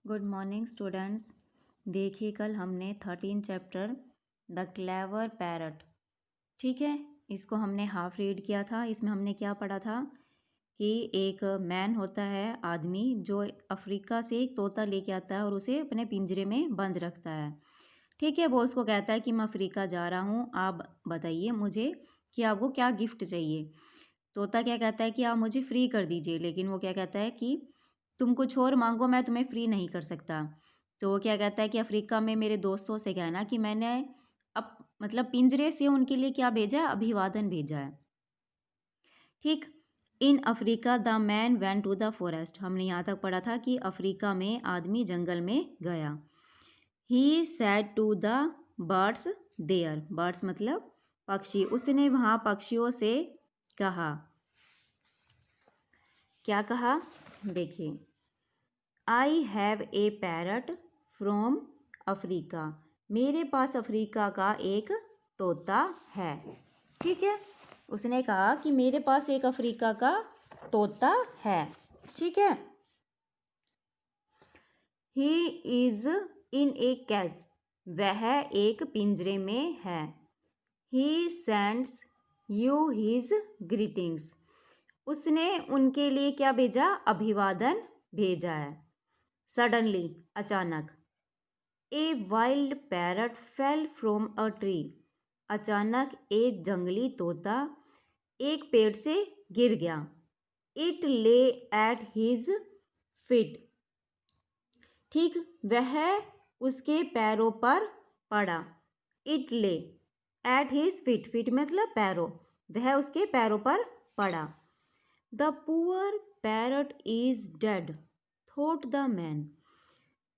Good morning students. देखिए कल हमने 13 चैप्टर द क्लेवर पैरट, ठीक है, इसको हमने हाफ रीड किया था। इसमें हमने क्या पढ़ा था कि एक मैन होता है, आदमी, जो अफ्रीका से एक तोता लेके आता है और उसे अपने पिंजरे में बंद रखता है। ठीक है, वो उसको कहता है कि मैं अफ्रीका जा रहा हूँ, आप बताइए मुझे कि आपको क्या गिफ्ट चाहिए। तोता क्या कहता है कि आप मुझे फ्री कर दीजिए, लेकिन वो क्या कहता है कि तुम कुछ और मांगो, मैं तुम्हें फ्री नहीं कर सकता। तो वो क्या कहता है कि अफ्रीका में मेरे दोस्तों से कहना कि मैंने अब मतलब पिंजरे से उनके लिए क्या भेजा है, अभिवादन भेजा है। ठीक। In Africa the man went to the forest, हमने यहाँ तक पढ़ा था कि अफ्रीका में आदमी जंगल में गया। He said to the birds there, birds मतलब पक्षी, उसने वहाँ पक्षियों से कहा। क्या कहा, देखिए, I have a parrot from Africa, मेरे पास अफ्रीका का एक तोता है। ठीक है, उसने कहा कि मेरे पास एक अफ्रीका का तोता है। ठीक है। ही इज इन ए कैज, वह एक पिंजरे में है। He sends you his greetings, उसने उनके लिए क्या भेजा, अभिवादन भेजा है। सडनली, अचानक, a wild parrot fell from a tree, अचानक एक जंगली तोता एक पेड़ से गिर गया। इट ले एट हिज फीट, ठीक, वह उसके पैरों पर पड़ा। इट ले एट हिज फीट, फीट मतलब पैरों, वह उसके पैरों पर पड़ा। The poor parrot is dead thought the man,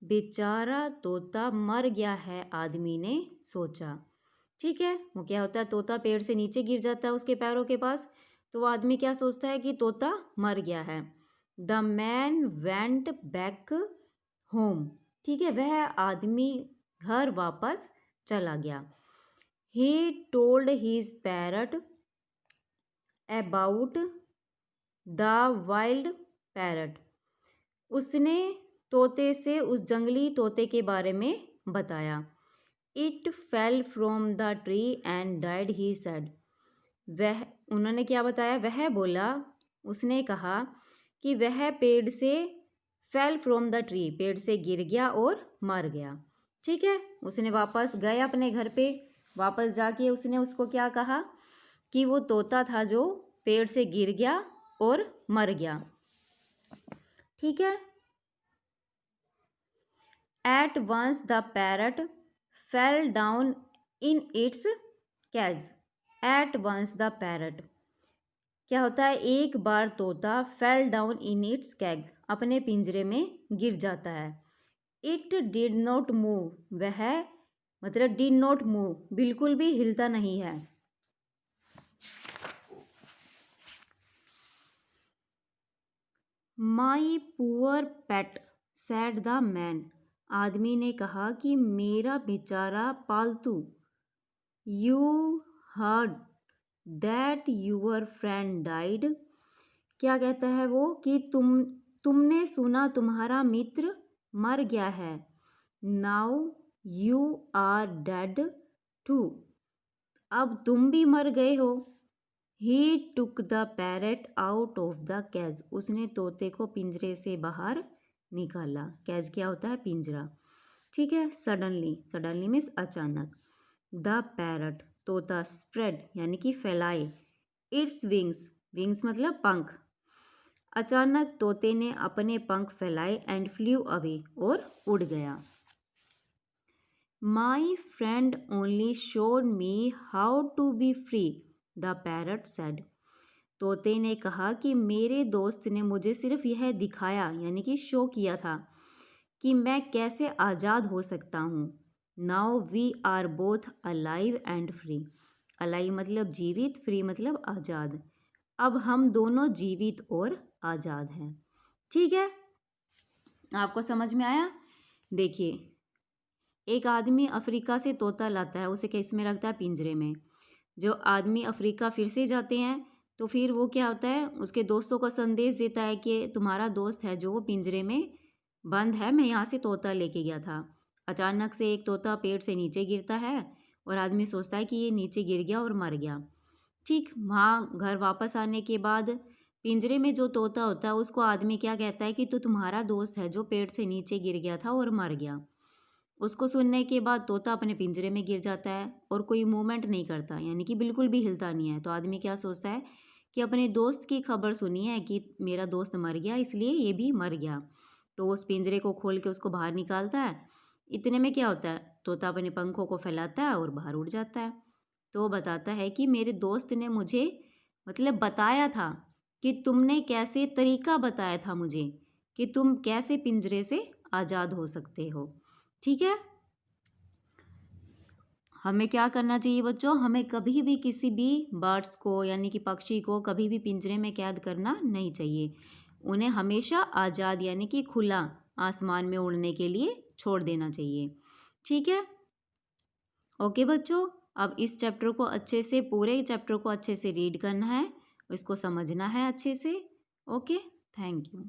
बेचारा तोता मर गया है, आदमी ने सोचा। ठीक है, वो क्या होता है, तोता पेड़ से नीचे गिर जाता है उसके पैरों के पास, तो वो आदमी क्या सोचता है कि तोता मर गया है। The man went back home, ठीक है, वह आदमी घर वापस चला गया। He told his parrot about the wild parrot, उसने तोते से उस जंगली तोते के बारे में बताया। It fell from the tree and died, he said, वह, उन्होंने क्या बताया, वह बोला, उसने कहा कि वह पेड़ से फेल फ्रॉम द ट्री, पेड़ से गिर गया और मर गया। ठीक है, उसने वापस गया अपने घर पे, वापस जाके उसने उसको क्या कहा कि वो तोता था जो पेड़ से गिर गया और मर गया। ठीक है। At once the parrot fell down in its cage. At once the parrot, क्या होता है, एक बार तोता fell down in its CAG, अपने पिंजरे में गिर जाता है। इट डिड नॉट मूव, वह मतलब डिड नॉट मूव, बिल्कुल भी हिलता नहीं है। माई poor pet sad the man, आदमी ने कहा कि मेरा बेचारा पालतू। You heard that your friend died, क्या कहता है वो कि तुमने सुना तुम्हारा मित्र मर गया है। Now you are dead too, अब तुम भी मर गए हो। He took the parrot out of the cage, उसने तोते को पिंजरे से बाहर निकाला। कैज क्या होता है, पिंजरा। ठीक है। सडनली, सडनली मीन्स अचानक। द पैरट, तोता, स्प्रेड यानी कि फैलाए, इट्स विंग्स, विंग्स मतलब पंख, अचानक तोते ने अपने पंख फैलाए, एंड फ्ल्यू अवे, और उड़ गया। My friend only showed me how to be free, the parrot said, तोते ने कहा कि मेरे दोस्त ने मुझे सिर्फ यह दिखाया यानी कि शो किया था कि मैं कैसे आज़ाद हो सकता हूँ। Now we are both alive and free, alive मतलब जीवित, फ्री मतलब आज़ाद, अब हम दोनों जीवित और आज़ाद हैं। ठीक है, आपको समझ में आया। देखिए, एक आदमी अफ्रीका से तोता लाता है, उसे किस में रखता है, पिंजरे में। जो आदमी अफ्रीका फिर से जाते हैं तो फिर वो क्या होता है, उसके दोस्तों को संदेश देता है कि तुम्हारा दोस्त है जो वो पिंजरे में बंद है, मैं यहाँ से तोता लेके गया था। अचानक से एक तोता पेड़ से नीचे गिरता है और आदमी सोचता है कि ये नीचे गिर गया और मर गया। ठीक वहाँ घर वापस आने के बाद पिंजरे में जो तोता होता है उसको आदमी क्या कहता है कि तो तुम्हारा दोस्त है जो पेड़ से नीचे गिर गया था और मर गया। उसको सुनने के बाद तोता अपने पिंजरे में गिर जाता है और कोई मूवमेंट नहीं करता, यानी कि बिल्कुल भी हिलता नहीं है। तो आदमी क्या सोचता है कि अपने दोस्त की खबर सुनी है कि मेरा दोस्त मर गया, इसलिए ये भी मर गया। तो उस पिंजरे को खोल के उसको बाहर निकालता है। इतने में क्या होता है, तोता अपने पंखों को फैलाता है और बाहर उड़ जाता है। तो वो बताता है कि मेरे दोस्त ने मुझे मतलब बताया था कि तुमने कैसे तरीका बताया था मुझे कि तुम कैसे पिंजरे से आज़ाद हो सकते हो। ठीक है। हमें क्या करना चाहिए बच्चों, हमें कभी भी किसी भी बर्ड्स को यानी कि पक्षी को कभी भी पिंजरे में कैद करना नहीं चाहिए। उन्हें हमेशा आज़ाद यानी कि खुला आसमान में उड़ने के लिए छोड़ देना चाहिए। ठीक है। ओके बच्चों, अब इस चैप्टर को अच्छे से, पूरे चैप्टर को अच्छे से रीड करना है, इसको समझना है अच्छे से। Okay, thank you.